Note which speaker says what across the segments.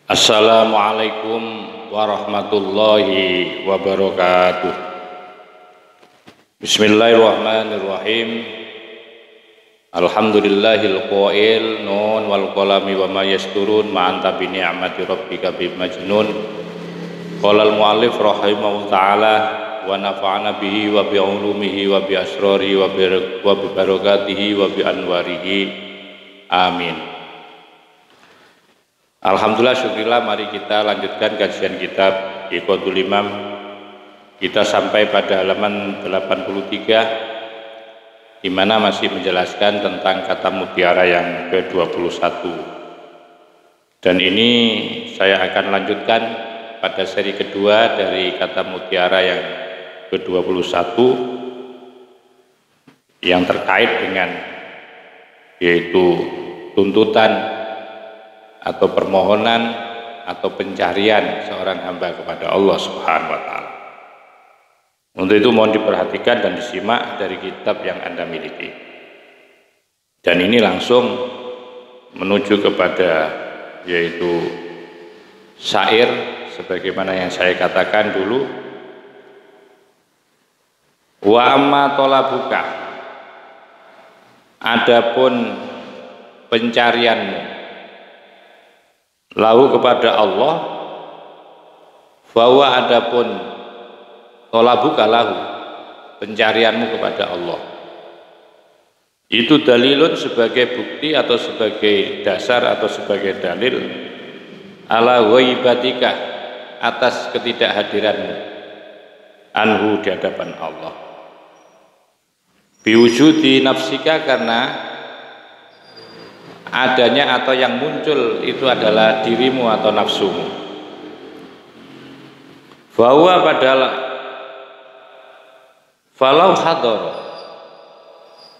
Speaker 1: Assalamualaikum warahmatullahi wabarakatuh. Bismillahirrahmanirrahim. Alhamdulillahil qail nun wal qalami wa ma yasturun ma anta bi ni'mati rabbika bi majnun. Qala al muallif rahimahullah taala wa nafa'ana bihi wa bi ulumihi wa bi asrarihi wa bi barakatihi wa bi anwarihi. Amin. Alhamdulillah, syukurillah, mari kita lanjutkan kajian kitab Iqadul Imam. Kita sampai pada halaman 83 di mana masih menjelaskan tentang kata mutiara yang ke-21. Dan ini saya akan lanjutkan pada seri kedua dari kata mutiara yang ke-21 yang terkait dengan yaitu tuntutan atau permohonan atau pencarian seorang hamba kepada Allah Subhanahu wa taala. Untuk itu mohon diperhatikan dan disimak dari kitab yang Anda miliki. Dan ini langsung menuju kepada yaitu syair sebagaimana yang saya katakan dulu. Wa amma talabuka, adapun pencarianmu lahu kepada Allah, bahwa adapun tolabuka lahu, pencarianmu kepada Allah, itu dalilun sebagai bukti atau sebagai dasar atau sebagai dalil ala ghaibatika, atas ketidakhadiranmu anhu, di hadapan Allah, biwujudi nafsika, karena adanya atau yang muncul itu adalah dirimu atau nafsumu. Bahwa padahal falau hadar,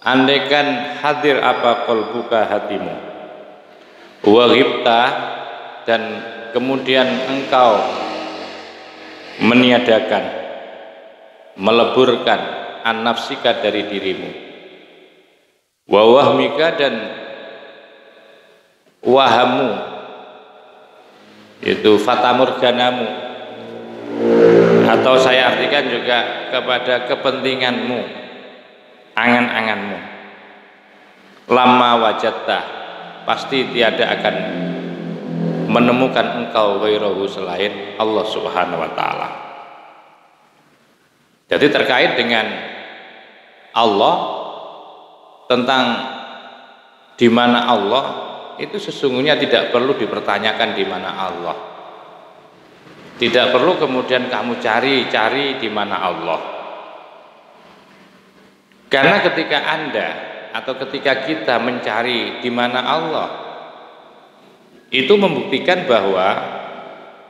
Speaker 1: andaikan hadir apa qalbuka, hatimu, wa ghibta, dan kemudian engkau meniadakan, meleburkan an nafsika, dari dirimu, wa wahmika, dan wahamu, itu fatamurganamu, atau saya artikan juga kepada kepentinganmu, angan-anganmu, lama wajatta, pasti tiada akan menemukan engkau ghairahu, selain Allah Subhanahu wa taala. Jadi terkait dengan Allah, tentang di mana Allah, itu sesungguhnya tidak perlu dipertanyakan di mana Allah. Tidak perlu kemudian kamu cari-cari di mana Allah. Karena ketika Anda atau ketika kita mencari di mana Allah, itu membuktikan bahwa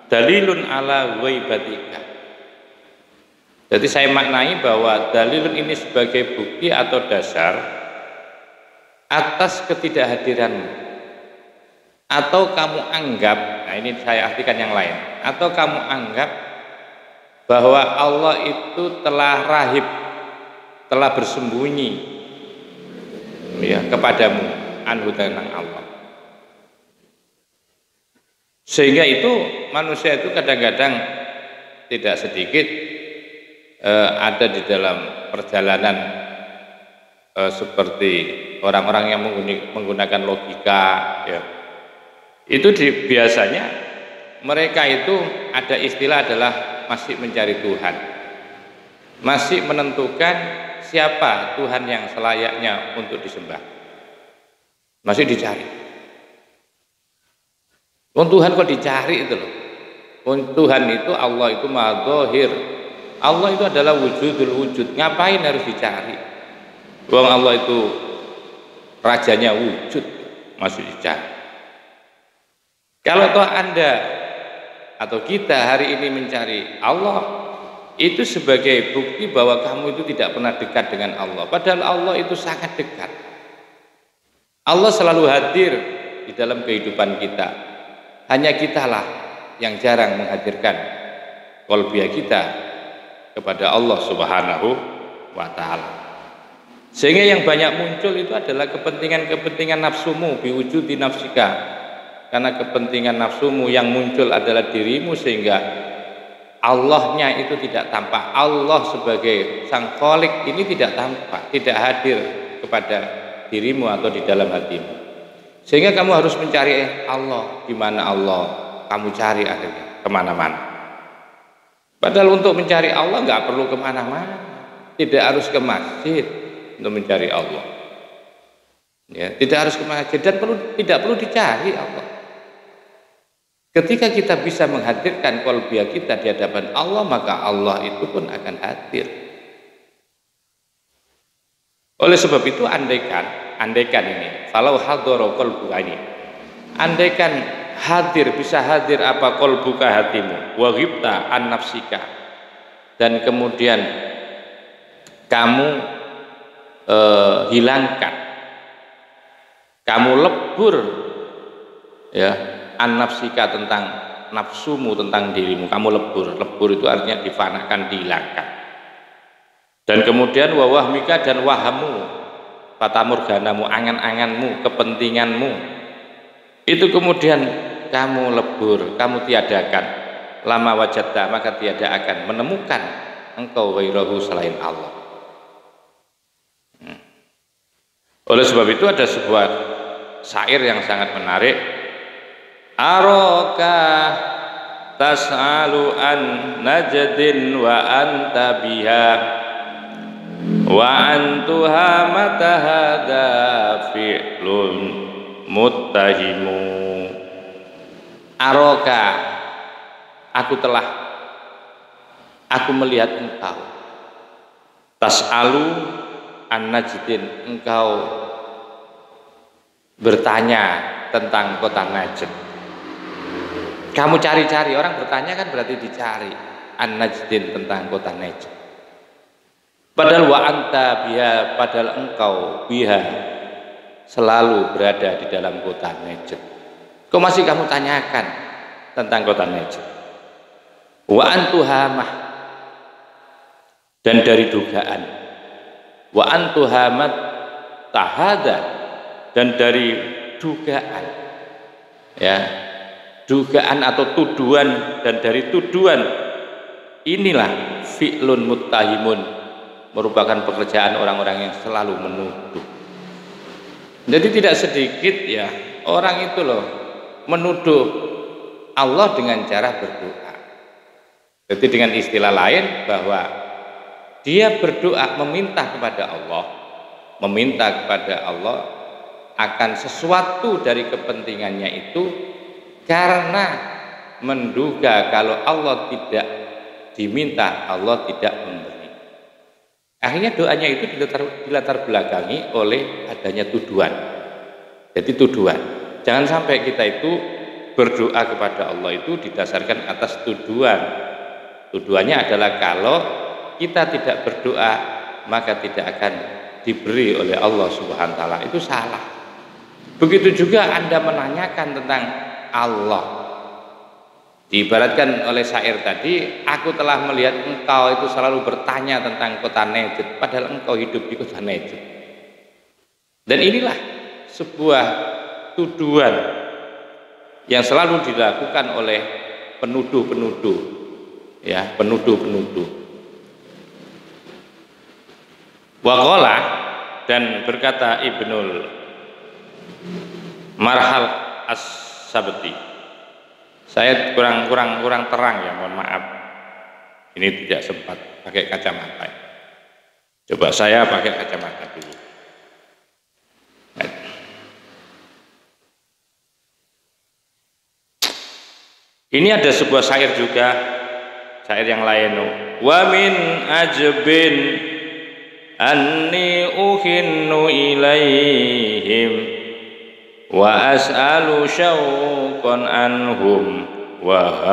Speaker 1: dalilun ala ghaibatika. Jadi saya maknai bahwa dalilun ini sebagai bukti atau dasar atas ketidakhadiranmu. Atau kamu anggap, nah ini saya artikan yang lain, atau kamu anggap bahwa Allah itu telah rahib, telah bersembunyi ya kepadamu anhu, tentang Allah. Sehingga itu manusia itu kadang-kadang tidak sedikit ada di dalam perjalanan seperti orang-orang yang menggunakan logika ya. Itu biasanya mereka itu ada istilah adalah masih mencari Tuhan, masih menentukan siapa Tuhan yang selayaknya untuk disembah, masih dicari. Tuhan kok dicari itu loh. Tuhan itu, Allah itu maha dzahir, Allah itu adalah wujudul wujud, ngapain harus dicari? Wong Allah itu rajanya wujud, masih dicari. Kalau toh Anda atau kita hari ini mencari Allah, itu sebagai bukti bahwa kamu itu tidak pernah dekat dengan Allah. Padahal Allah itu sangat dekat. Allah selalu hadir di dalam kehidupan kita. Hanya kitalah yang jarang menghadirkan qalbiyah kita kepada Allah Subhanahu wa taala. Sehingga yang banyak muncul itu adalah kepentingan-kepentingan nafsumu, biwujudi nafsika, karena kepentingan nafsumu yang muncul adalah dirimu, sehingga Allahnya itu tidak tampak. Allah sebagai sang Khalik ini tidak tampak, tidak hadir kepada dirimu atau di dalam hatimu, sehingga kamu harus mencari Allah. Di mana Allah? Kamu cari akhirnya kemana-mana. Padahal untuk mencari Allah nggak perlu kemana-mana, tidak harus ke masjid untuk mencari Allah, ya, tidak harus ke masjid dan tidak perlu dicari Allah. Ketika kita bisa menghadirkan qalbiyah kita di hadapan Allah, maka Allah itu pun akan hadir. Oleh sebab itu, andaikan ini, falau hadara qalbuka ini, andaikan bisa hadir apa qalbuka, hatimu, wa ghibta an nafsika, dan kemudian kamu hilangkan, kamu lebur, ya, an nafsika, tentang nafsumu, tentang dirimu, kamu lebur itu artinya difanakan, dihilangkan. Dan kemudian wahmika, dan wahamu, fatamurganamu, angan-anganmu, kepentinganmu, itu kemudian kamu lebur, kamu tiadakan. Lama wajadta, maka tiada akan menemukan engkau ghairahu, selain Allah. Oleh sebab itu ada sebuah syair yang sangat menarik. Aroka tas'alu an najdin wa anta biha wa antuha matahada fi'lun muttahimu. Aroka, aku melihat engkau, tas'alu an najdin, engkau bertanya tentang kota Najd. Kamu cari-cari, orang bertanya kan berarti dicari, an najdin, tentang kota Najd. Padahal wa anta biha, padahal engkau biha, selalu berada di dalam kota Najd. Kok masih kamu tanyakan tentang kota Najd? Wa antuhamah, dan dari dugaan. Wa antuhamat tahada, dan dari dugaan, ya, dugaan atau tuduhan, dan dari tuduhan inilah fi'lun muttahimun, merupakan pekerjaan orang-orang yang selalu menuduh. Jadi tidak sedikit, ya, orang itu loh menuduh Allah dengan cara berdoa. Jadi dengan istilah lain, bahwa dia berdoa meminta kepada Allah akan sesuatu dari kepentingannya itu, karena menduga kalau Allah tidak diminta, Allah tidak memberi. Akhirnya doanya itu dilatar belakangi oleh adanya tuduhan. Jadi tuduhan, jangan sampai kita itu berdoa kepada Allah itu didasarkan atas tuduhan. Tuduhannya adalah kalau kita tidak berdoa maka tidak akan diberi oleh Allah Subhanahu wa taala. Itu salah. Begitu juga Anda menanyakan tentang Allah, diibaratkan oleh syair tadi, aku telah melihat engkau itu selalu bertanya tentang kota Najd, padahal engkau hidup di kota Najd. Dan inilah sebuah tuduhan yang selalu dilakukan oleh penuduh-penuduh, ya, penuduh-penuduh. Waqala, dan berkata Ibnul Marhal As-Sabti, saya kurang terang, ya, mohon maaf, ini tidak sempat pakai kacamata. Coba saya pakai kacamata dulu. Ini ada sebuah syair juga, syair yang lain. Wa min ajbin anni uhinnu ilaihim wa as'alu syauqan anhum wa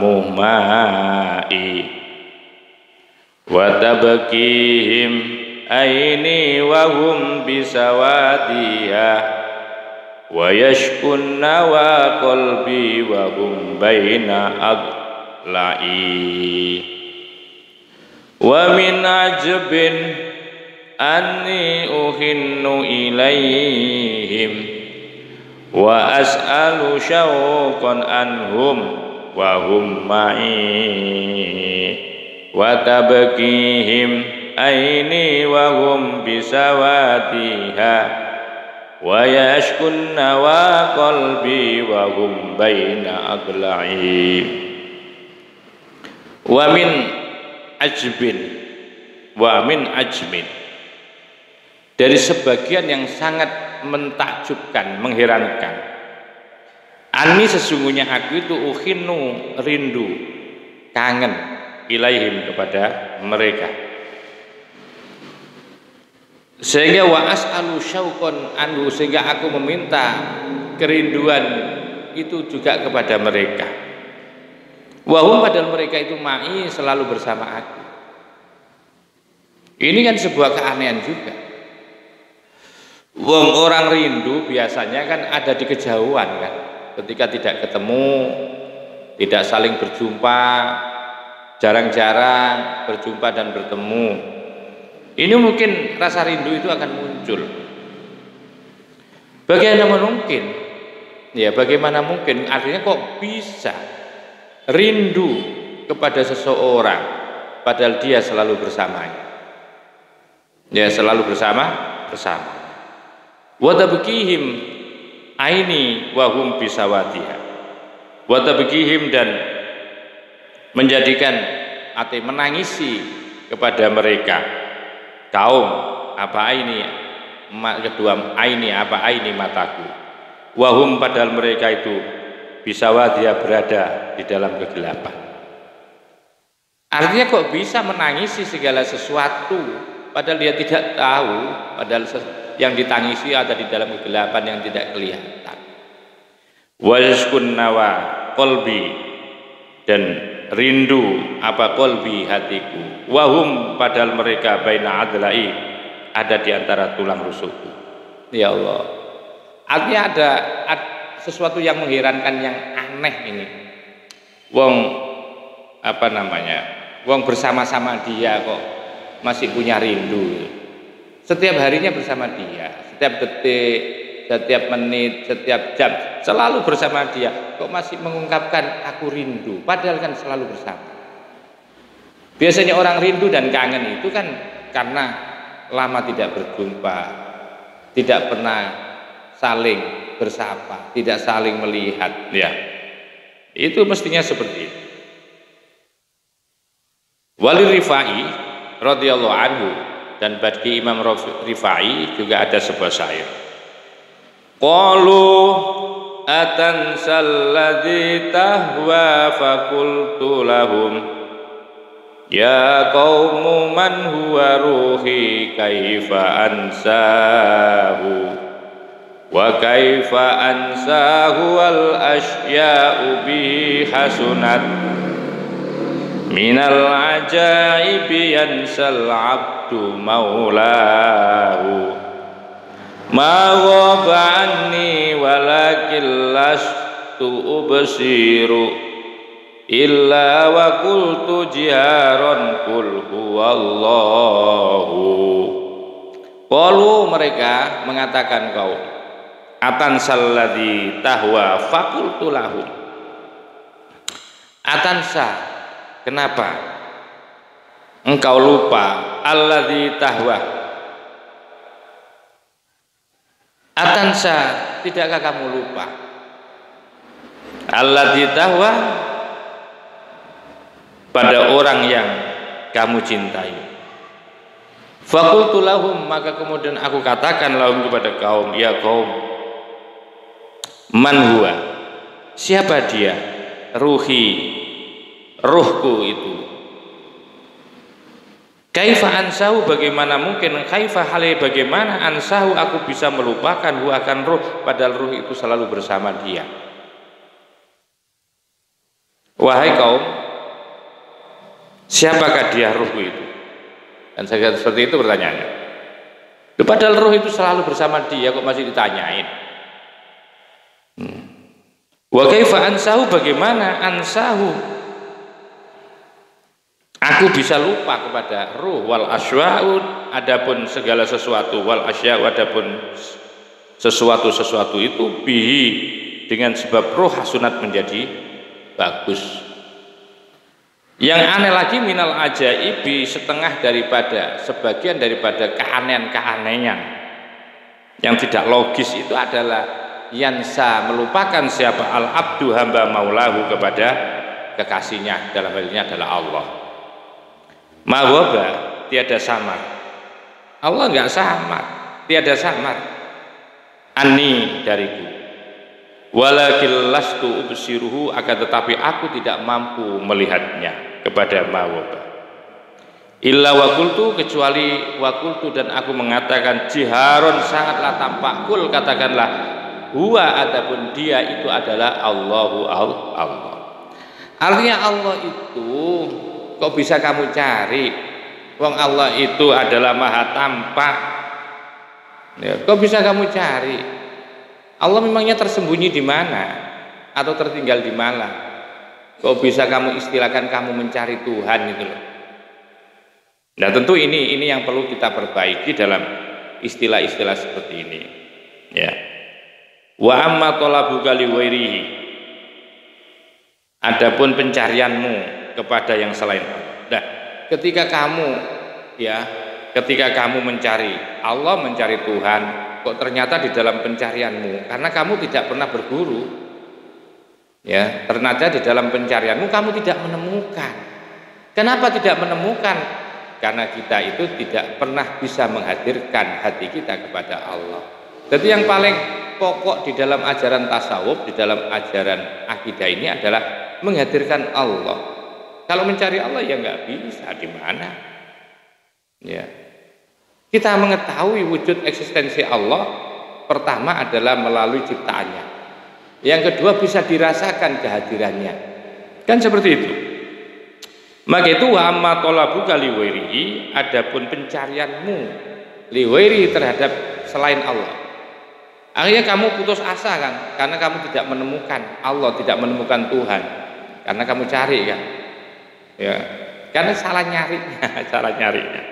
Speaker 1: muhma'i wa tabkihim aini wa hum bisawadiha wa yashkunna wa qalbi wa hum baina adla'i wa min ajbin anni uhinnu ilaihim wa as'alu syauqan anhum wa hum ma'i wa tabkihim aini wa hum bisawatiha wa yashkunna wa qalbi wa hum baina adla'i wa min ajmin dari sebagian yang sangat mentakjubkan, mengherankan. Ani sesungguhnya aku itu ukhinu, rindu, kangen ilaihim kepada mereka. Sehingga wa as'alu syauqan anhu, sehingga aku meminta kerinduan itu juga kepada mereka. Wahum, padahal mereka itu ma'i, selalu bersama aku. Ini kan sebuah keanehan juga. Wong orang rindu biasanya kan ada di kejauhan kan, ketika tidak ketemu, tidak saling berjumpa, jarang-jarang berjumpa dan bertemu. Ini mungkin rasa rindu itu akan muncul. Bagaimana mungkin? Ya bagaimana mungkin? Artinya kok bisa rindu kepada seseorang padahal dia selalu bersamanya. Ya selalu bersama. Wa tabkihim aini wa hum bisawatiha. Wa tabkihim, dan menjadikan atau menangisi kepada mereka kaum apa ini kedua aini apa aini mataku. Wa hum, padahal mereka itu bisawatiha, berada di dalam kegelapan. Artinya kok bisa menangisi segala sesuatu padahal dia tidak tahu, padahal yang ditangisi ada di dalam kegelapan yang tidak kelihatan. Wajkunna wa qalbi, dan rindu apa qalbi, hatiku. Wahum, padahal mereka baina adla'i, ada di antara tulang rusukku. Ya Allah, artinya ada sesuatu yang mengherankan, yang aneh ini. Wong wong bersama-sama dia kok masih punya rindu. Setiap harinya bersama dia, setiap detik, setiap menit, setiap jam, selalu bersama dia. Kok masih mengungkapkan aku rindu, padahal kan selalu bersama. Biasanya orang rindu dan kangen itu kan karena lama tidak berjumpa, tidak pernah saling bersapa, tidak saling melihat. Ya, itu mestinya seperti itu. Wali Rifai radhiyallahu anhu, dan bagi Imam Rifai juga ada sebuah syair. Qalu atansal ladzi tahwa faqultu lahum ya qaumu man huwa ruhi kaifa ansahu wa kaifa ansahu wal asya'u bihi hasunat minal ajaibi yansal abdu maulahu ma ghaba anni walakin lastu ubsiru illa wa qultu jiharan qul huwallahu. Qalu, mereka mengatakan kau atansal ladzi tahwa faqultu lahum. Atansa, kenapa engkau lupa alladzi tahwa? Atansa, tidakkah kamu lupa alladzi tahwa, pada orang yang kamu cintai? Faqultu lahum, maka kemudian aku katakan lahum, kepada kaum, ya kaum, man huwa, siapa dia, ruhi, ruhku itu. Kaifa ansahu, bagaimana mungkin, kaifa halai, bagaimana ansahu, aku bisa melupakan hu, akan ruh, padahal ruh itu selalu bersama dia. Wahai kaum, siapakah dia ruh itu? Dan saya seperti itu pertanyaannya. Padahal ruh itu selalu bersama dia, kok masih ditanyain? Wa kaifa ansahu, bagaimana ansahu, aku bisa lupa kepada ruh, wal asya'u, adapun segala sesuatu, wal asya'u, adapun sesuatu itu bihi dengan sebab roh hasunat menjadi bagus. Yang aneh lagi minal ajaibi, setengah daripada sebagian daripada keanehan-keanehan yang tidak logis itu adalah yansa, melupakan siapa al abdu hamba maulahu kepada kekasihnya, dalam hal ini adalah Allah. Mawaba, tiada samar. Allah enggak samar, tiada samar. Ani dariku. Walakin lastu ubsiruhu, akan tetapi aku tidak mampu melihatnya kepada mawaba. Illa wakultu, kecuali wakultu dan aku mengatakan jiharon, sangatlah tampak, kul katakanlah huwa, adapun dia itu adalah Allahu Allah. Artinya Allah itu kok bisa kamu cari? Wong Allah itu adalah maha tampak. Ya, kok bisa kamu cari? Allah memangnya tersembunyi di mana? Atau tertinggal di mana? Kok bisa kamu istilahkan kamu mencari Tuhan gitu loh. Nah tentu ini yang perlu kita perbaiki dalam istilah-istilah seperti ini. Ya. Wa amma talabuka liwairihi, adapun pencarianmu kepada yang selain Allah. Nah, ketika kamu mencari Allah, mencari Tuhan, kok ternyata di dalam pencarianmu, karena kamu tidak pernah berguru, ya, ternyata di dalam pencarianmu kamu tidak menemukan. Kenapa tidak menemukan? Karena kita itu tidak pernah bisa menghadirkan hati kita kepada Allah. Jadi yang paling pokok di dalam ajaran tasawuf, di dalam ajaran akidah ini adalah menghadirkan Allah. Kalau mencari Allah ya nggak bisa, di mana? Ya. Kita mengetahui wujud eksistensi Allah, pertama adalah melalui ciptaannya. Yang kedua bisa dirasakan kehadirannya. Kan seperti itu. Maka itu wa amma talabuka liwairihi, adapun pencarianmu liwairi terhadap selain Allah. Akhirnya kamu putus asa kan, karena kamu tidak menemukan Allah, tidak menemukan Tuhan, karena kamu cari kan, ya, karena salah nyarinya.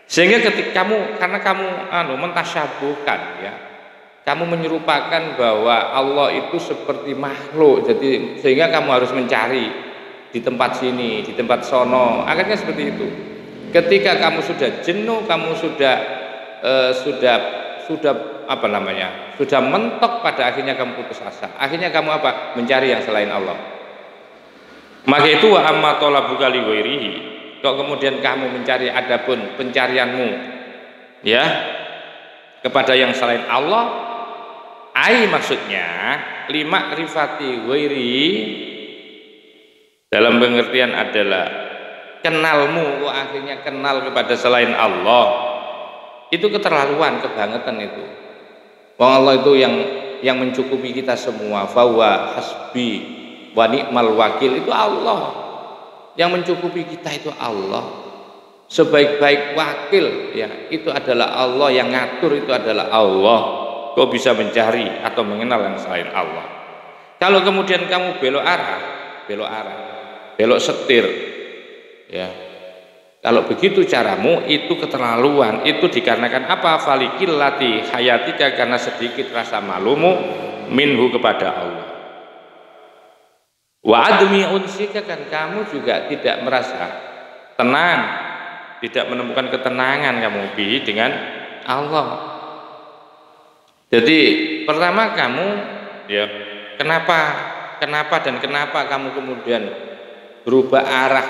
Speaker 1: Sehingga ketika karena kamu mentasyabuhkan, ya, kamu menyerupakan bahwa Allah itu seperti makhluk, jadi sehingga kamu harus mencari di tempat sini, di tempat sono, akhirnya seperti itu. Ketika kamu sudah jenuh, kamu sudah mentok, pada akhirnya kamu putus asa. Akhirnya kamu apa? Mencari yang selain Allah. Maka itu wa amma talabuka liwairihi, kok kemudian kamu mencari, adapun pencarianmu ya kepada yang selain Allah, ai maksudnya lima rifati wairi, dalam pengertian adalah kenalmu, akhirnya kenal kepada selain Allah, itu keterlaluan, kebangetan itu. Wong Allah itu yang mencukupi kita semua. Fawa hasbi wa ni'mal wakil, itu Allah. Yang mencukupi kita itu Allah. Sebaik-baik wakil, ya, itu adalah Allah. Yang ngatur itu adalah Allah. Kau bisa mencari atau mengenal yang selain Allah. Kalau kemudian kamu belok setir, ya, kalau begitu caramu itu keterlaluan. Itu dikarenakan apa? Falikillati hayatika, karena sedikit rasa malumu minhu kepada Allah. Wa admi unsika, kan kamu juga tidak merasa tenang, tidak menemukan ketenangan kamu bihi dengan Allah. Jadi pertama kamu, ya, kenapa kamu kemudian berubah arah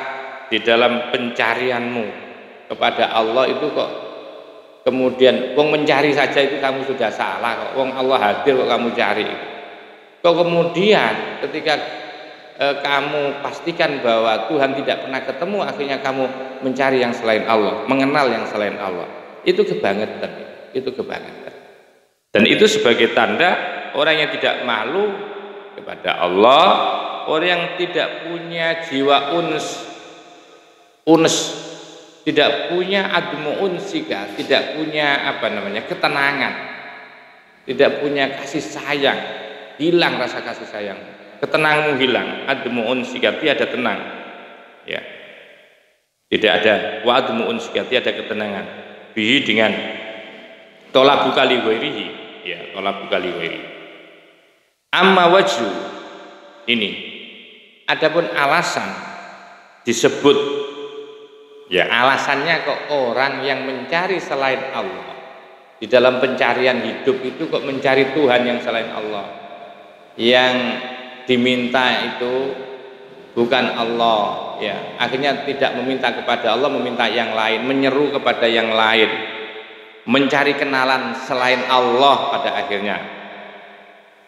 Speaker 1: di dalam pencarianmu kepada Allah itu, kok kemudian wong mencari saja itu kamu sudah salah kok, wong Allah hadir kok kamu cari. Kok kemudian ketika kamu pastikan bahwa Tuhan tidak pernah ketemu, akhirnya kamu mencari yang selain Allah, mengenal yang selain Allah. Itu kebangetan. Dan itu sebagai tanda orang yang tidak malu kepada Allah, orang yang tidak punya jiwa uns, tidak punya admu unsika, tidak punya ketenangan, tidak punya kasih sayang, hilang rasa kasih sayang, ketenanganmu hilang, admu unsika, tiada tenang, ya, tidak ada wa admu unsika, tiada ketenangan, bihi dengan tolabu kali wairihi, ya tolak ghairi. Amma wajhu ini adapun alasan disebut ya alasannya kok orang yang mencari selain Allah di dalam pencarian hidup itu kok mencari Tuhan yang selain Allah, yang diminta itu bukan Allah, ya akhirnya tidak meminta kepada Allah, meminta yang lain, menyeru kepada yang lain, mencari kenalan selain Allah pada akhirnya.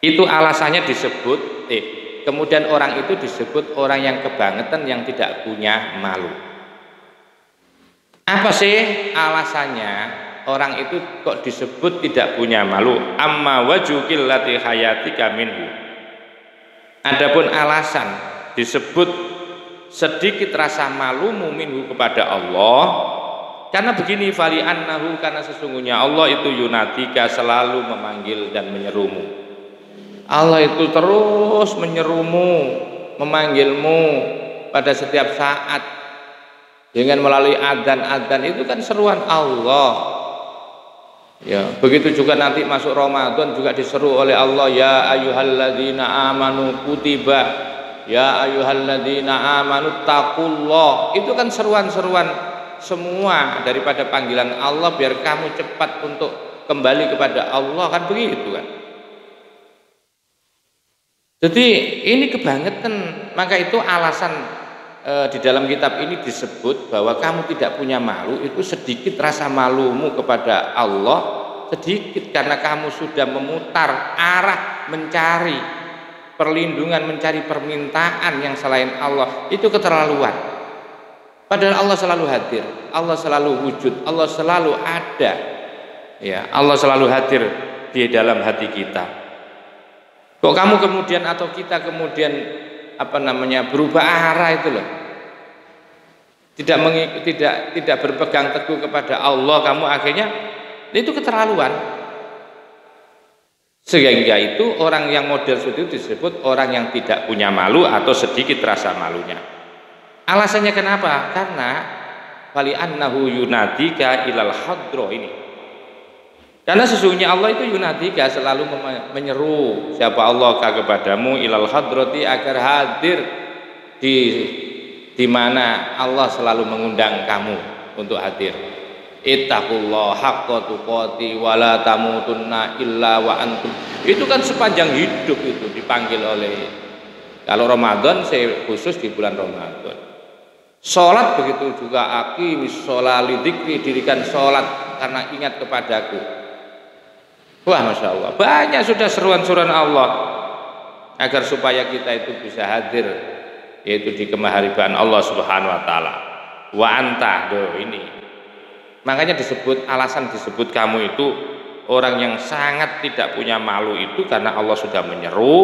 Speaker 1: Itu alasannya disebut kemudian orang itu disebut orang yang kebangetan, yang tidak punya malu. Apa sih alasannya orang itu kok disebut tidak punya malu? Amma wajukil lati hayatika minhu. Adapun alasan disebut sedikit rasa malumu minhu kepada Allah, karena begini, fali annahu, karena sesungguhnya Allah itu yunatika, selalu memanggil dan menyerumu. Allah itu terus menyerumu, memanggilmu pada setiap saat dengan melalui adzan-adzan, itu kan seruan Allah. Ya, begitu juga nanti masuk Ramadan juga diseru oleh Allah, ya ayyuhalladzina amanu kutiba, ya ayyuhalladzina amanu taqullah. Itu kan seruan-seruan semua daripada panggilan Allah biar kamu cepat untuk kembali kepada Allah, kan begitu kan. Jadi ini kebangetan, maka itu alasan di dalam kitab ini disebut bahwa kamu tidak punya malu itu sedikit rasa malumu kepada Allah, sedikit karena kamu sudah memutar arah mencari perlindungan, mencari permintaan yang selain Allah, itu keterlaluan. Padahal Allah selalu hadir, Allah selalu wujud, Allah selalu ada, ya Allah selalu hadir di dalam hati kita. Kok kamu kemudian atau kita kemudian berubah arah itu loh, tidak berpegang teguh kepada Allah, kamu akhirnya itu keterlaluan. Sehingga itu orang yang model seperti itu disebut orang yang tidak punya malu atau sedikit rasa malunya. Alasannya kenapa? Karena fali annahu yunadika ilal hadro ini. Karena sesungguhnya Allah itu yunadika, selalu menyeru siapa Allah kepadamu ilal hadrati, agar hadir di mana Allah selalu mengundang kamu untuk hadir. Ittaqullah haqqa tuqati wa la tamutunna illa wa antum. Itu kan sepanjang hidup itu dipanggil oleh, kalau Ramadan saya khusus di bulan Ramadan. Salat begitu juga, aqimis sholali dzikri, dirikan salat karena ingat kepadaku. Wah, Masya Allah, banyak sudah seruan-seruan Allah agar supaya kita itu bisa hadir, yaitu di kemaharibaan Allah Subhanahu wa taala. Wa anta, ini. Makanya alasan disebut kamu itu orang yang sangat tidak punya malu itu karena Allah sudah menyeru,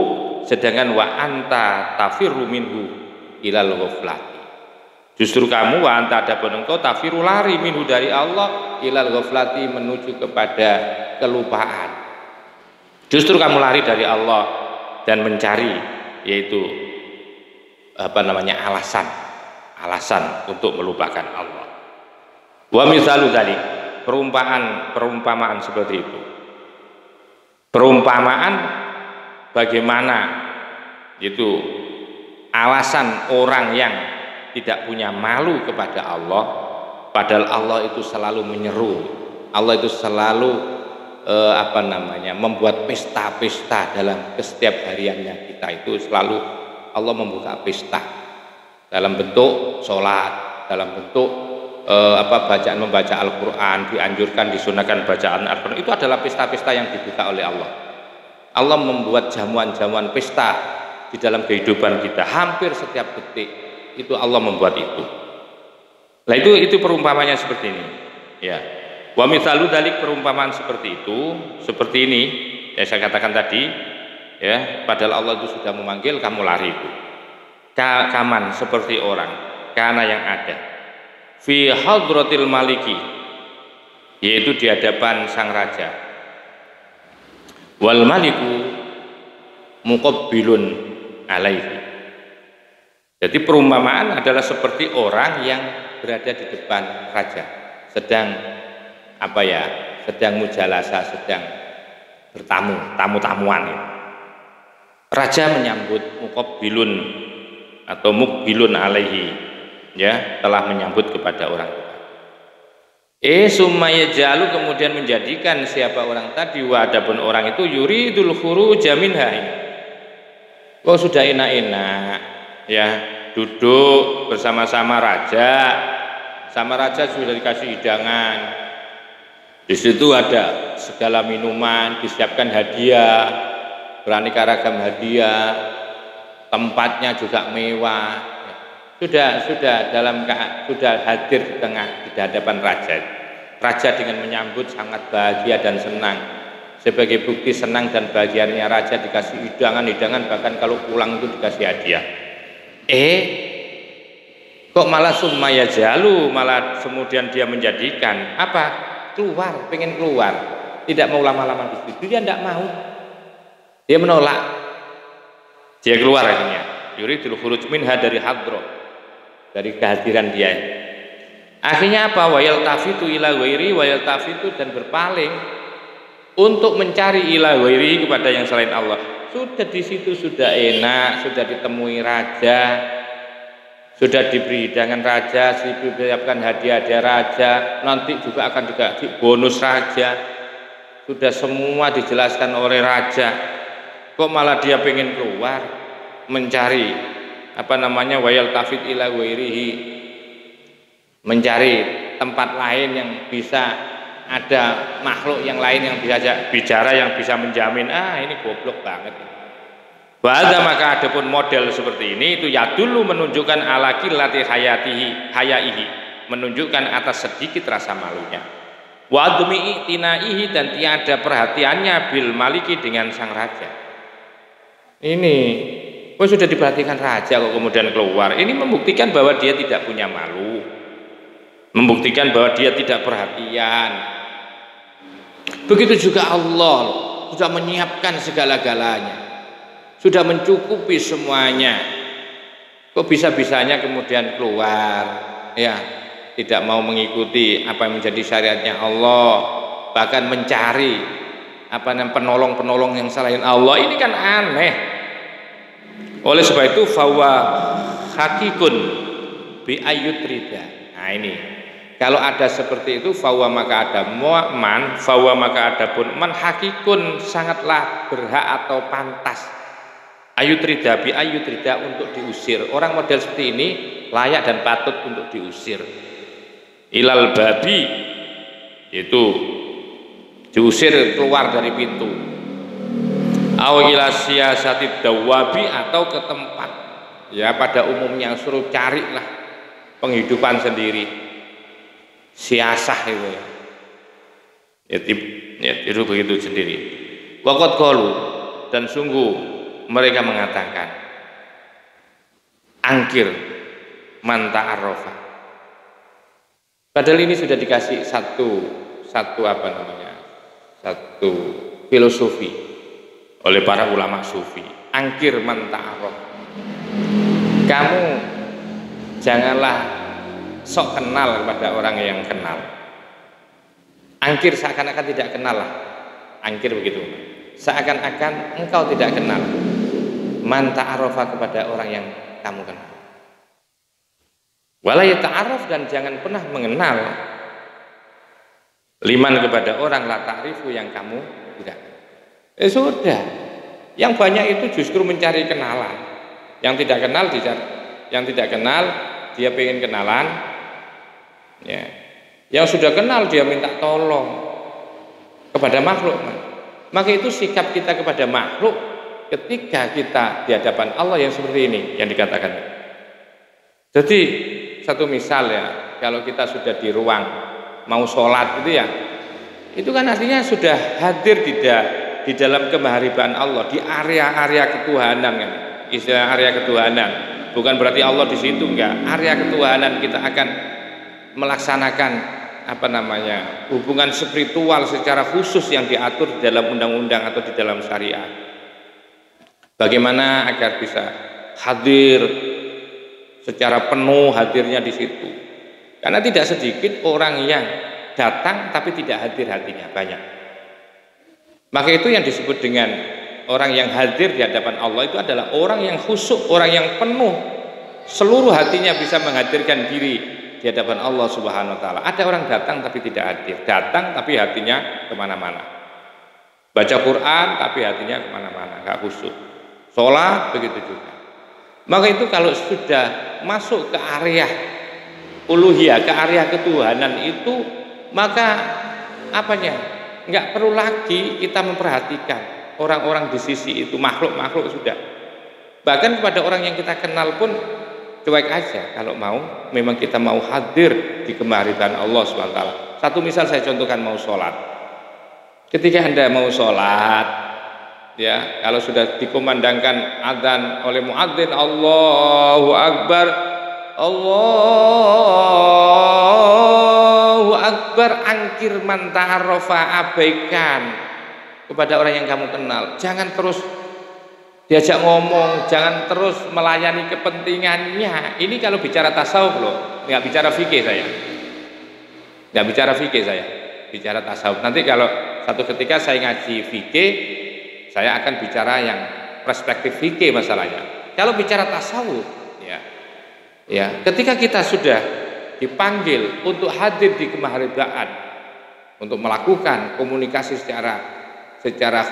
Speaker 1: sedangkan wa anta tafirru minhu ilal ghaflati. Justru kamu wa anta, adapun engkau tafiru, lari minhu dari Allah, ilal ghaflati, menuju kepada kelupaan. Justru kamu lari dari Allah dan mencari, yaitu alasan untuk melupakan Allah. Wa misalu dzalik, perumpamaan seperti itu. Perumpamaan bagaimana itu alasan orang yang tidak punya malu kepada Allah, padahal Allah itu selalu menyeru, Allah itu selalu membuat pesta-pesta dalam setiap hariannya kita itu, selalu Allah membuka pesta dalam bentuk sholat, dalam bentuk membaca Al-Quran, dianjurkan, disunahkan bacaan Al-Quran. Itu adalah pesta-pesta yang dibuka oleh Allah. Allah membuat jamuan-jamuan pesta di dalam kehidupan kita, hampir setiap detik itu Allah membuat itu. Nah itu perumpamanya seperti ini, ya. Wa mithalu dzalik, perumpamaan seperti itu, seperti ini yang saya katakan tadi, ya. Padahal Allah itu sudah memanggil, kamu lari itu. Kaman, seperti orang karena yang ada fi hadratil maliki, yaitu di hadapan sang raja. Wal maliku muqabbilun alaihi. Jadi perumpamaan adalah seperti orang yang berada di depan raja, sedang mujalasah, sedang bertamu, tamu-tamuan ya. Raja menyambut muqabbilun atau muqbilun alaihi, ya, telah menyambut kepada orang tua. Summa yaj'alu, kemudian menjadikan siapa orang tadi, wa adapun orang itu yuridul khuruja minha. Oh, sudah enak-enak ya, duduk bersama-sama raja, sama raja sudah dikasih hidangan. Di situ ada segala minuman, disiapkan hadiah, beraneka ragam hadiah, tempatnya juga mewah. Sudah hadir di hadapan raja. Raja dengan menyambut sangat bahagia dan senang. Sebagai bukti senang dan bahagianya raja dikasih hidangan, bahkan kalau pulang itu dikasih hadiah. Kok malah summa yaj'alu, malah kemudian dia menjadikan apa? Pengen keluar, tidak mau lama-lama di situ. Dia tidak mau, dia menolak, dia keluar akhirnya. Yuridul khuruj minha, dari hadroh, dari kehadiran dia. Akhirnya apa? Wayal tafitu ila ghairi, wayal tafitu, dan berpaling untuk mencari ila ghairi, kepada yang selain Allah. Sudah di situ sudah enak, sudah ditemui raja, sudah diberi hidangan raja, disiapkan hadiah-hadiah raja, nanti juga akan dikasih bonus raja, sudah semua dijelaskan oleh raja. Kok malah dia pengen keluar mencari wayal tafid ila ghairihi, mencari tempat lain yang bisa ada makhluk yang lain yang bisa bicara, yang bisa menjamin. Ini goblok banget. Bahasa, maka adapun model seperti ini itu ya dulu menunjukkan ala qillati hayaihi, menunjukkan atas sedikit rasa malunya. Wa admi i'tinaihi, dan tiada perhatiannya bil maliki, dengan sang raja. Ini sudah diperhatikan raja kok kemudian keluar. Ini membuktikan bahwa dia tidak punya malu, membuktikan bahwa dia tidak perhatian. Begitu juga Allah sudah menyiapkan segala-galanya, sudah mencukupi semuanya. Kok bisa-bisanya kemudian keluar, ya, tidak mau mengikuti apa yang menjadi syariatnya Allah, bahkan mencari penolong-penolong yang selain Allah. Ini kan aneh. Oleh sebab itu fawa hakikun bi ayyutrida. Nah ini, kalau ada seperti itu, fawa maka ada pun man hakikun, sangatlah berhak atau pantas, ayutrida bi ayutrida, untuk diusir. Orang model seperti ini layak dan patut untuk diusir. Ilal babi, itu diusir keluar dari pintu. Au ila siyasatid dawabi, atau ke tempat, ya pada umumnya suruh carilah penghidupan sendiri, siasah itu ya, itu begitu sendiri. Waqad qalu, dan sungguh mereka mengatakan, angkir man ta'arrafa. Padahal ini sudah dikasih satu filosofi oleh para ulama sufi. Angkir man ta'arrafa, kamu janganlah sok kenal kepada orang yang kenal. Angkir, seakan-akan tidak kenal lah. Angkir begitu, seakan-akan engkau tidak kenal. Man ta'arrafa, kepada orang yang kamu kenal. Wala yata'arraf, dan jangan pernah mengenal. Liman, kepada orang la ta'rifu, yang kamu tidak kenal. Sudah, yang banyak itu justru mencari kenalan. Yang tidak kenal dicari, yang tidak kenal dia pengen kenalan, ya. Yang sudah kenal dia minta tolong kepada makhluk. Maka itu sikap kita kepada makhluk ketika kita di hadapan Allah yang seperti ini yang dikatakan. Jadi satu misal ya, kalau kita sudah di ruang mau sholat itu ya, itu kan artinya sudah hadir di dalam kemaharibaan Allah, di area-area ketuhanan kan. Istilah area ketuhanan bukan berarti Allah di situ, enggak. Area ketuhanan kita akan melaksanakan hubungan spiritual secara khusus yang diatur di dalam undang-undang atau di dalam syariat. Bagaimana agar bisa hadir secara penuh, hadirnya di situ. Karena tidak sedikit orang yang datang tapi tidak hadir hatinya, banyak. Maka itu yang disebut dengan orang yang hadir di hadapan Allah itu adalah orang yang khusyuk, orang yang penuh seluruh hatinya bisa menghadirkan diri di hadapan Allah Subhanahu wa taala. Ada orang datang tapi tidak hadir, datang tapi hatinya kemana-mana. Baca Quran tapi hatinya kemana-mana, nggak khusyuk. Sholat begitu juga. Maka itu kalau sudah masuk ke area uluhiyah, ke area ketuhanan itu, maka apanya? Nggak perlu lagi kita memperhatikan orang-orang di sisi itu, makhluk-makhluk sudah. Bahkan kepada orang yang kita kenal pun cuek aja kalau mau, memang kita mau hadir di kemahariban Allah SWT. Satu misal saya contohkan, mau sholat. Ketika Anda mau sholat, ya, kalau sudah dikumandangkan adzan oleh muadzin, Allahu Akbar, Allahu Akbar, angkir man ta'arrafa, abaikan kepada orang yang kamu kenal. Jangan terus diajak ngomong, jangan terus melayani kepentingannya. Ini kalau bicara tasawuf loh, nggak bicara fikih saya. Nggak bicara fikih saya, bicara tasawuf. Nanti kalau satu ketika saya ngaji fikih, saya akan bicara yang perspektif fikih masalahnya. Kalau bicara tasawuf, ya, ketika kita sudah dipanggil untuk hadir di kemaharibaan, untuk melakukan komunikasi secara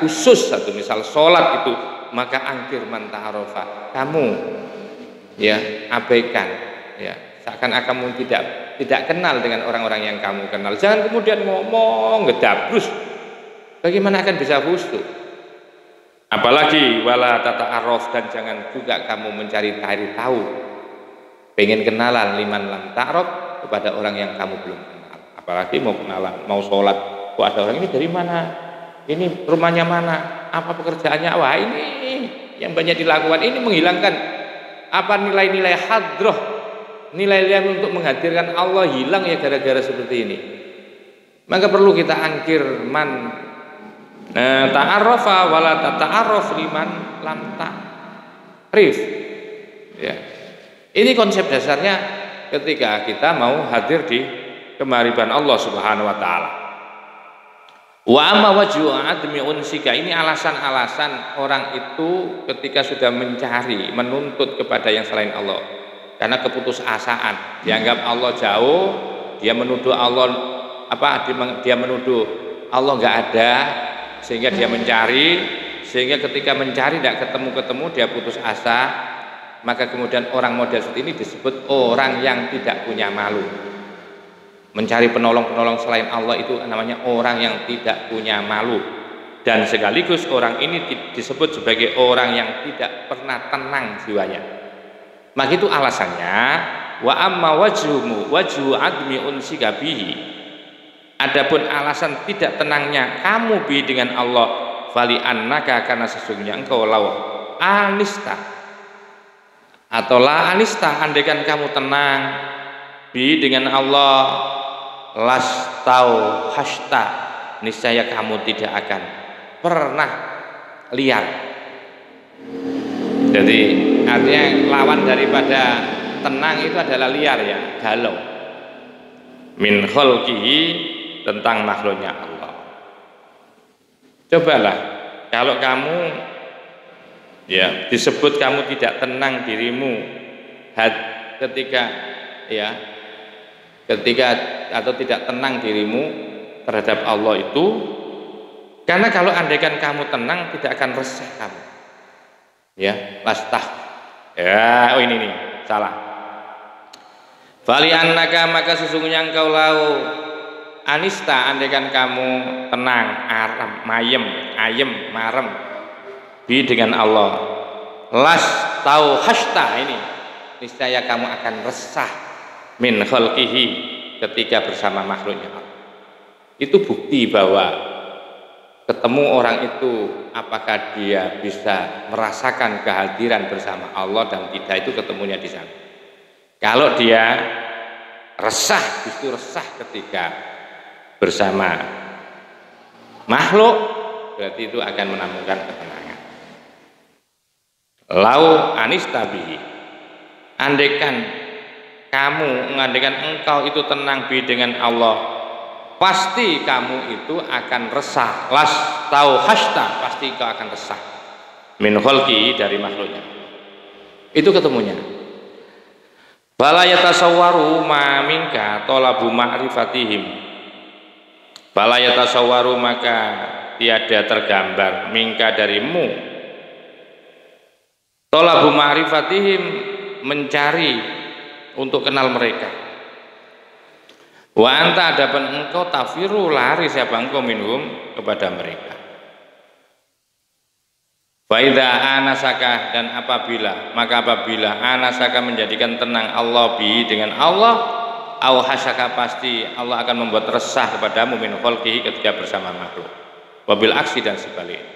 Speaker 1: khusus, satu misal sholat itu, maka angkir man ta'arofa, kamu ya abaikan, ya, seakan-akan kamu tidak kenal dengan orang-orang yang kamu kenal. Jangan kemudian ngomong ngedabrus, bagaimana akan bisa khusyuk? Apalagi wala tata'arraf, dan jangan juga kamu mencari tahu, pengen kenalan liman lam ta'raf, kepada orang yang kamu belum kenal. Apalagi mau kenalan, mau sholat, kok ada orang ini dari mana, ini rumahnya mana, apa pekerjaannya, wah ini yang banyak dilakukan, ini menghilangkan apa nilai-nilai hadroh, nilai-nilai untuk menghadirkan Allah hilang ya gara-gara seperti ini. Maka perlu kita angkir man ta'arrafa wala tata'arraf liman lam ta'rif, ya. Ini konsep dasarnya ketika kita mau hadir di kemahariban Allah Subhanahu wa taala. Wa amma wajhu admi unsika, ini alasan-alasan orang itu ketika sudah mencari, menuntut kepada yang selain Allah karena keputusasaan, dianggap Allah jauh, dia menuduh Allah dia menuduh Allah enggak ada, sehingga dia mencari, sehingga ketika mencari tidak ketemu dia putus asa. Maka kemudian orang model seperti ini disebut orang yang tidak punya malu. Mencari penolong-penolong selain Allah itu namanya orang yang tidak punya malu. Dan sekaligus orang ini disebut sebagai orang yang tidak pernah tenang jiwanya. Maka itu alasannya, wa amma wajhu admi unsika bihi. Adapun alasan tidak tenangnya kamu bi dengan Allah, fali annaka, karena sesungguhnya engkau law anista atau la anista, andaikan kamu tenang bi dengan Allah, las tau hasta, niscaya kamu tidak akan pernah liar. Jadi artinya lawan daripada tenang itu adalah liar, ya, galau. Min khalqihi, tentang makhluknya Allah. Cobalah kalau kamu ya disebut kamu tidak tenang dirimu ketika atau tidak tenang dirimu terhadap Allah itu, karena kalau andaikan kamu tenang tidak akan resah kamu, ya, lastah, ya, oh ini nih salah. Fali annaka, maka sesungguhnya engkau lau anista, andaikan kamu tenang, ayem, marem bi dengan Allah, las tau hasta, ini niscaya kamu akan resah min khalqihi, ketika bersama makhluknya Allah. Itu bukti bahwa ketemu orang itu, apakah dia bisa merasakan kehadiran bersama Allah dan tidak, itu ketemunya di sana. Kalau dia resah, justru resah ketika bersama makhluk, berarti itu akan menemukan ketenangan. Lau anistabihi, andaikan engkau itu tenang bi dengan Allah, pasti kamu itu akan resah. Las tau hasta, pasti kau akan resah. Min khalqi, dari makhluknya. Itu ketemunya. Bala yatasawwaru ma minka talabu ma'rifatihim. Bala yatasawwaru, maka tiada tergambar minka darimu, talabu ma'rifatihim, mencari untuk kenal mereka. Wa anta, adapun engkau tafiru, lari siapa engkau, minhum, kepada mereka. Fa idza anasaka, dan apabila anasaka menjadikan tenang Allah bi, dengan Allah, au hasaka, pasti Allah akan membuat resah kepadamu, min khalqihi, ketika bersama makhluk. Wabil aksi, dan sebaliknya.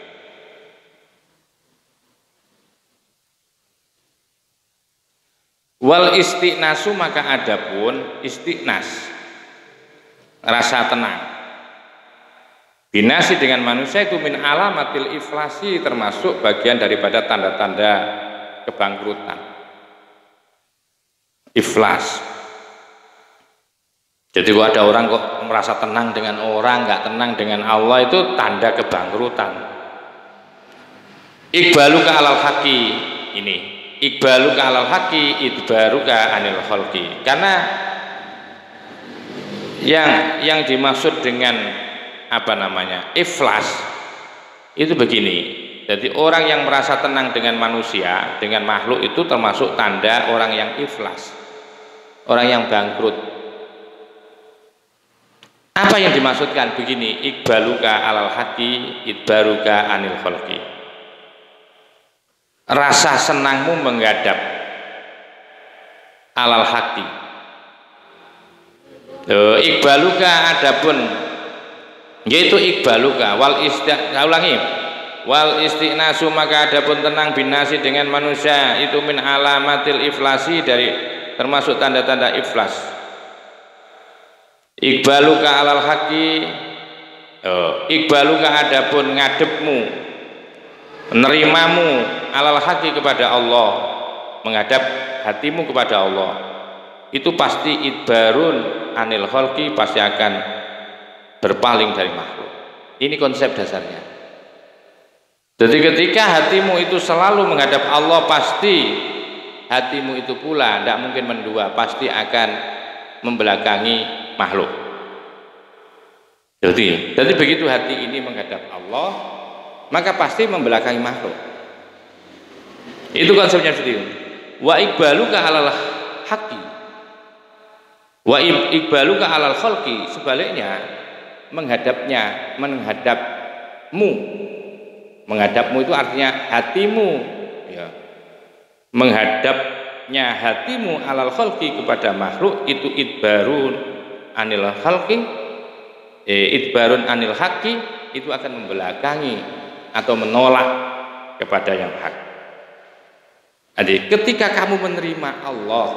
Speaker 1: Wal istiqnasu, maka adapun istiqnas, rasa tenang, binasi, dengan manusia, itu min alamatil iflasi, termasuk bagian daripada tanda-tanda kebangkrutan. Iflas. Jadi kalau ada orang kok merasa tenang dengan orang, nggak tenang dengan Allah, itu tanda kebangkrutan. Iqbaluka alal haqi, ini iqbaluka alal haqi, idbaruka anil khalqi. Karena yang dimaksud dengan iflas itu begini. Jadi orang yang merasa tenang dengan manusia, dengan makhluk, itu termasuk tanda orang yang iflas, orang yang bangkrut. Apa yang dimaksudkan? Begini, iqbaluka alal haqi, idbaruka anil khalqi. Rasa senangmu menghadap alal haqi. Iqbaluka, adapun yaitu iqbaluka wal istiqnasu, maka adapun tenang binasi, dengan manusia, itu min alamatil iflasi, dari termasuk tanda-tanda iflas. Iqbaluka alal haqi, iqbaluka, adapun ngadepmu, menerimamu, alal haqi, kepada Allah, menghadap hatimu kepada Allah, itu pasti idbarun anil khalqi, pasti akan berpaling dari makhluk. Ini konsep dasarnya. Jadi ketika hatimu itu selalu menghadap Allah, pasti hatimu itu pula tidak mungkin mendua, pasti akan membelakangi makhluk. Jadi begitu hati ini menghadap Allah, maka pasti membelakangi makhluk. Itu konsepnya seperti itu. Wa iqbaluka alal haqi, wa iqbaluka alal khalqi, sebaliknya menghadapmu itu artinya hatimu, ya. Menghadapnya hatimu alal khalqi, kepada makhluk, itu idbarun anil khalqi, idbarun anil haqqi, itu akan membelakangi atau menolak kepada yang hak. Jadi ketika kamu menerima Allah,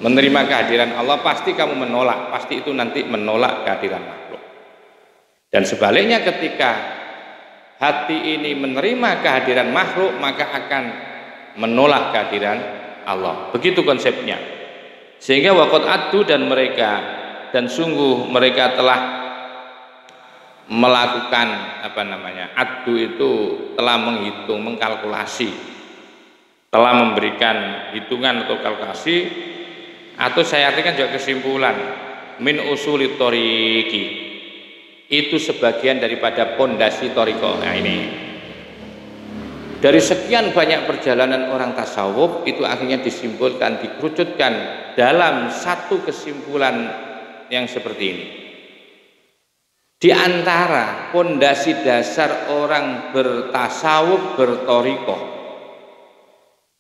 Speaker 1: menerima kehadiran Allah, pasti kamu menolak, pasti itu nanti menolak kehadiran makhluk. Dan sebaliknya, ketika hati ini menerima kehadiran makhluk, maka akan menolak kehadiran Allah. Begitu konsepnya. Sehingga waqad addu, dan sungguh mereka telah melakukan addu, itu telah menghitung, mengkalkulasi, telah memberikan hitungan atau kalkulasi, atau saya artikan juga kesimpulan, min usulit thoriqi, itu sebagian daripada pondasi thariqah. Nah, ini dari sekian banyak perjalanan orang tasawuf, itu akhirnya disimpulkan, dikerucutkan dalam satu kesimpulan yang seperti ini. Di antara pondasi dasar orang bertasawuf, berthariqah,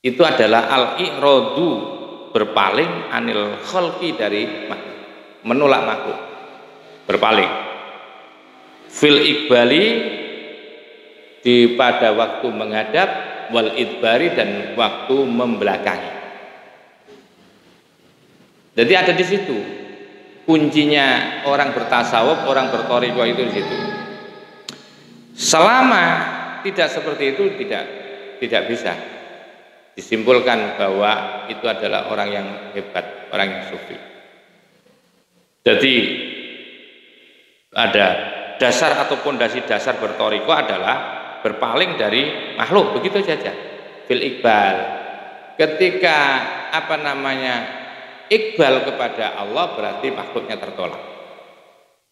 Speaker 1: itu adalah al-i'radu, berpaling, anil khalqi, dari menolak makhluk, berpaling. Fil iqbali, pada waktu menghadap, wal idbari, dan waktu membelakangi. Jadi ada di situ kuncinya orang bertasawuf, orang berthariqah, itu di situ. Selama tidak seperti itu, tidak bisa disimpulkan bahwa itu adalah orang yang hebat, orang yang sufi. Jadi ada dasar atau pondasi dasar bertoriko adalah berpaling dari makhluk, begitu saja. Fil iqbal, ketika iqbal kepada Allah berarti makhluknya tertolak.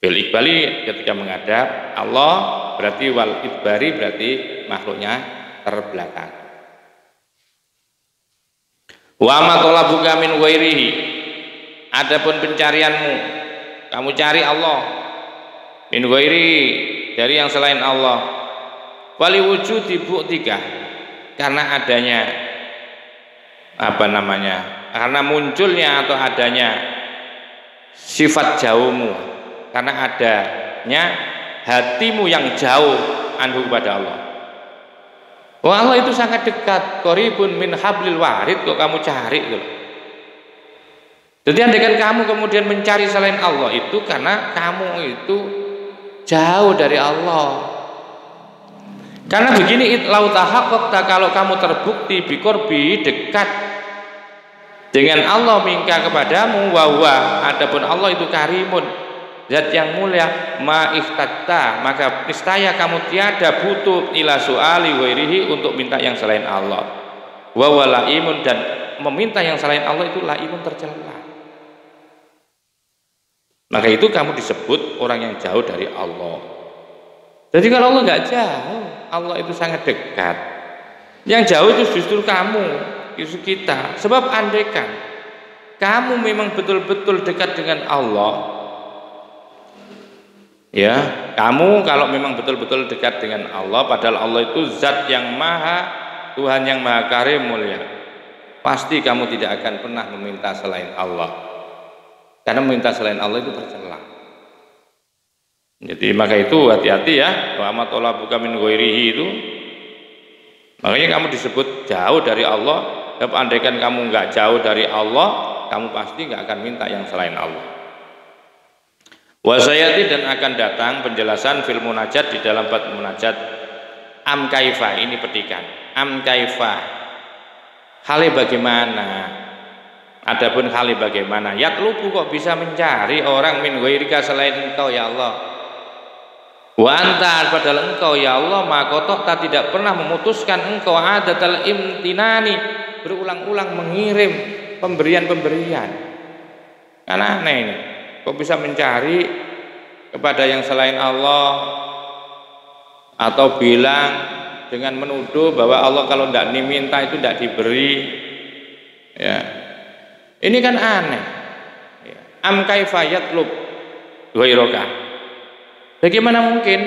Speaker 1: Fil iqbali ketika menghadap Allah berarti wal idbari berarti makhluknya terbelakang. Wa ma talabuka min ghairihi, adapun pencarianmu kamu cari Allah min ghairi dari yang selain Allah, wali wujudi bu'tika, karena adanya karena munculnya atau adanya sifat jauhmu, karena adanya hatimu yang jauh anhu kepada Allah. Wah, Allah itu sangat dekat, qaribun min hablil warid, kok kamu cari gitu. Jadi andaikan kamu kemudian mencari selain Allah itu karena kamu itu jauh dari Allah. Karena begini, lau tahaqqaqta, kalau kamu terbukti biqurbi, dekat dengan Allah minka kepadamu, wa huwa, adapun Allah itu karimun, zat yang mulia, ma ihtatta, maka niscaya kamu tiada butuh ila su'ali ghairihi, untuk minta yang selain Allah. Wa huwa laimun, dan meminta yang selain Allah itu laimun, tercela. Maka itu kamu disebut orang yang jauh dari Allah. Jadi kalau Allah nggak jauh, Allah itu sangat dekat. Yang jauh itu justru kamu, justru kita. Sebab andaikan kamu memang betul-betul dekat dengan Allah, ya, kamu kalau memang betul-betul dekat dengan Allah, padahal Allah itu zat yang maha, Tuhan yang maha karim mulia, pasti kamu tidak akan pernah meminta selain Allah. Karena meminta selain Allah itu tercela. Jadi maka itu hati-hati ya, wa ma talabuka min ghairihi itu. Makanya kamu disebut jauh dari Allah. Sebab andaikan kamu nggak jauh dari Allah, kamu pasti nggak akan minta yang selain Allah. Wa sayati, dan akan datang penjelasan fil munajat, di dalam bab munajat. Am kaifa, ini petikan. Am kaifa, hale bagaimana? Adapun hale bagaimana? Yatlubu, kok bisa mencari orang min ghairika, selain engkau ya Allah. Wa anta, padahal engkau ya Allah makotok tak tidak pernah memutuskan engkau adatal imtinani, berulang-ulang mengirim pemberian-pemberian. Kan aneh ini, kok bisa mencari kepada yang selain Allah, atau bilang dengan menuduh bahwa Allah kalau tidak diminta itu tidak diberi, ya. Ini kan aneh. Am kaifa yatlub ghairaka, bagaimana mungkin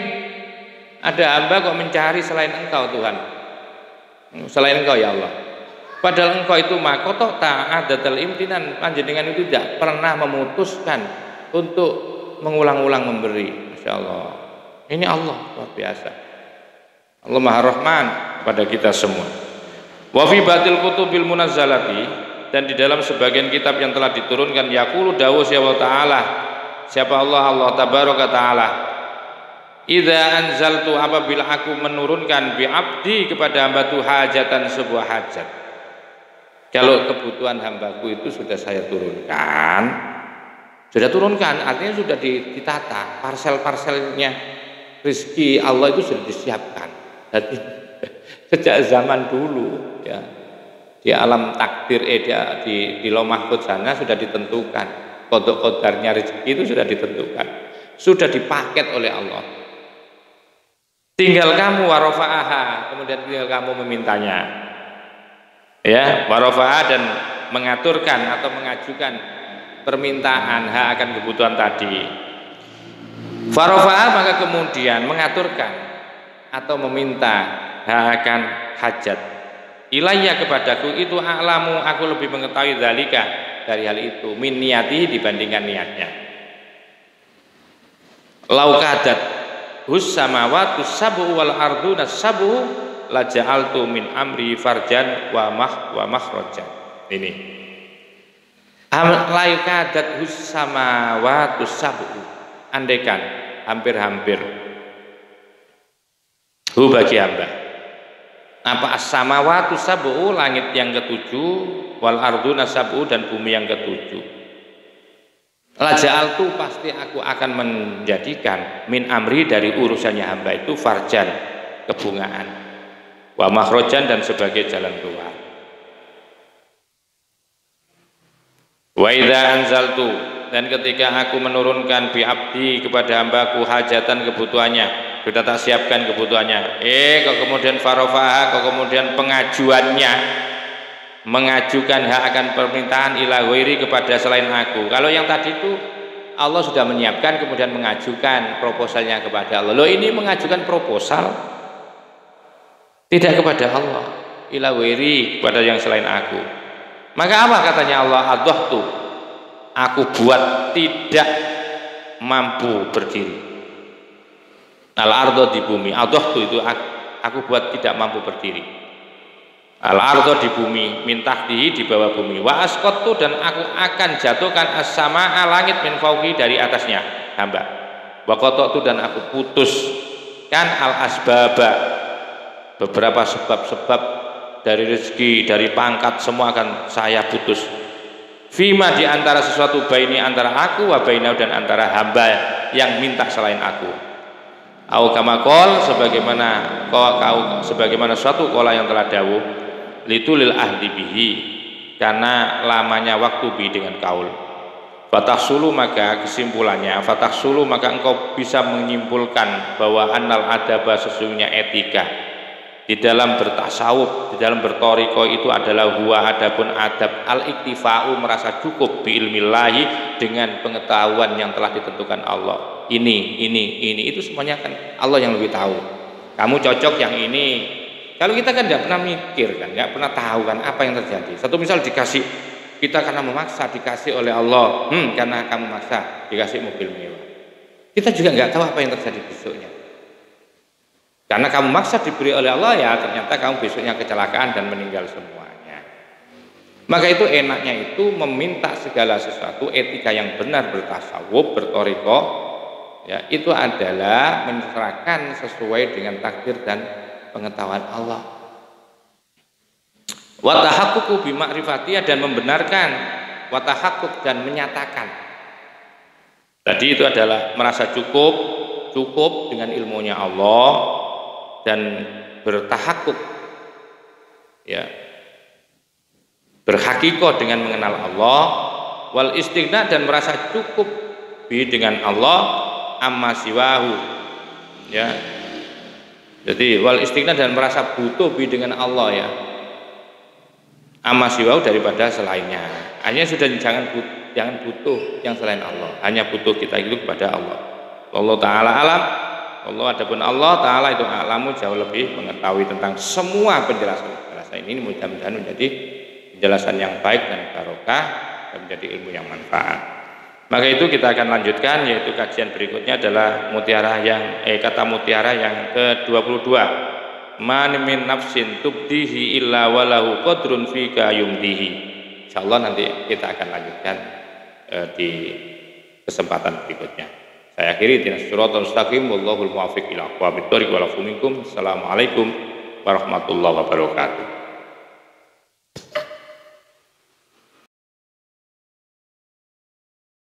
Speaker 1: ada hamba kok mencari selain engkau Tuhan, selain engkau ya Allah, padahal engkau itu makotok ta'adatal imtinan, panjenengan itu tidak pernah memutuskan untuk mengulang-ulang memberi. Masya Allah, ini Allah luar biasa. Allah Maha Rahman kepada kita semua. Wa fi batil kutubil munazzalati, dan di dalam sebagian kitab yang telah diturunkan, yaqulu dawu siapa ta'ala, siapa Allah, Allah tabaraka ta'ala, idza anzaltu, apabila aku menurunkan bi abdi, kepada hambaku hajatan, sebuah hajat. Kalau kebutuhan hambaku itu sudah saya turunkan, artinya sudah ditata, parsel-parselnya rezeki Allah itu sudah disiapkan. Jadi sejak zaman dulu ya, di alam takdir di lauh mahfuz sana sudah ditentukan, qada qadarnya rezeki itu sudah ditentukan, sudah dipaket oleh Allah. Tinggal kamu warafa'aha, kemudian tinggal kamu memintanya, ya, warafa'aha, dan mengaturkan atau mengajukan permintaan hak akan kebutuhan tadi. Farafa'aha, maka kemudian mengaturkan atau meminta hak akan hajat. Ilayya, kepadaku itu a'lamu, aku lebih mengetahui dzalika, dari hal itu, min niyati, dibandingkan niatnya. Lau kadat hus samawati sab'u wal arduna sab'u la ja'altu min amri farjan wa makhrajan. Ini lau kadat hus samawati sab'u, andaikan hampir-hampir hu bagi hamba, apa as-samawatu sab'u, langit yang ketujuh, wal arduna sab'u, dan bumi yang ketujuh. Laja'altu pasti aku akan menjadikan min amri dari urusannya hamba itu farjan, kebungaan, wa makhrojan dan sebagai jalan keluar. Wa idza anzaltu dan ketika aku menurunkan bi abdi kepada hambaku hajatan kebutuhannya, sudah tak siapkan kebutuhannya. Kok kemudian farofaha, kok kemudian pengajuannya mengajukan hak akan permintaan ila ghairi kepada selain aku. Kalau yang tadi itu Allah sudah menyiapkan kemudian mengajukan proposalnya kepada Allah. Loh, ini mengajukan proposal tidak kepada Allah, ila ghairi kepada yang selain aku. Maka apa katanya Allah? Adhahtu, aku buat tidak mampu berdiri. Al-ardh di bumi, adhahtu itu aku buat tidak mampu berdiri. Al-ardh di bumi, min tahtihi di bawah bumi, wa asqattu dan aku akan jatuhkan as-samaa langit min fauqi dari atasnya hamba. Wa qata'tu dan aku putuskan al-asbaba beberapa sebab-sebab dari rezeki, dari pangkat semua akan saya putus. Fima di antara sesuatu baini antara aku wa bainau dan antara hamba yang minta selain aku. Au kama qol sebagaimana suatu qala yang telah dawuh litulil ahdi bihi karena lamanya waktu bi dengan kaul. Fatahsulu maka kesimpulannya fatahsulu maka engkau bisa menyimpulkan bahwa annal adaba sesungguhnya etika di dalam bertasawuf, di dalam bertoriko itu adalah huwa adapun adab al-iktifa'u merasa cukup bi ilmillahi dengan pengetahuan yang telah ditentukan Allah. Ini itu semuanya kan Allah yang lebih tahu. Kamu cocok yang ini. Kalau kita kan tidak pernah mikir kan, nggak pernah tahu kan apa yang terjadi. Satu misal dikasih kita karena memaksa dikasih oleh Allah, karena kamu maksa dikasih mobil mewah. Kita juga nggak tahu apa yang terjadi besoknya. Karena kamu maksa diberi oleh Allah ya ternyata kamu besoknya kecelakaan dan meninggal semuanya. Maka itu enaknya itu meminta segala sesuatu etika yang benar bertasawuf, bertoriko, ya itu adalah menyerahkan sesuai dengan takdir dan pengetahuan Allah. Wa tahaqququ bi ma'rifatiyah dan membenarkan, wa tahaqquq dan menyatakan. Tadi itu adalah merasa cukup dengan ilmunya Allah dan bertahakkuk, ya, berhakikoh dengan mengenal Allah, wal istighna dan merasa cukup dengan Allah amma siwahu, ya. Jadi wal istighna dan merasa butuh dengan Allah, ya, amma siwahu daripada selainnya. Hanya sudah jangan butuh yang selain Allah, hanya butuh kita itu kepada Allah. Allah Ta'ala alam. Allah adapun Allah Ta'ala itu alamu jauh lebih mengetahui tentang semua penjelasan ini. Mudah-mudahan menjadi penjelasan yang baik dan barokah dan menjadi ilmu yang manfaat. Maka itu kita akan lanjutkan, yaitu kajian berikutnya adalah kata mutiara yang ke-22. Man min nafsin tubdihi illa walahu qadrun fika yumdihi. Insyaallah nanti kita akan lanjutkan di kesempatan berikutnya. Saya akhiri dengan suratul mustaqim wallahul muwaffiq ila aqwamit thoriq wa lakum minkum. Assalamualaikum warahmatullahi wabarakatuh.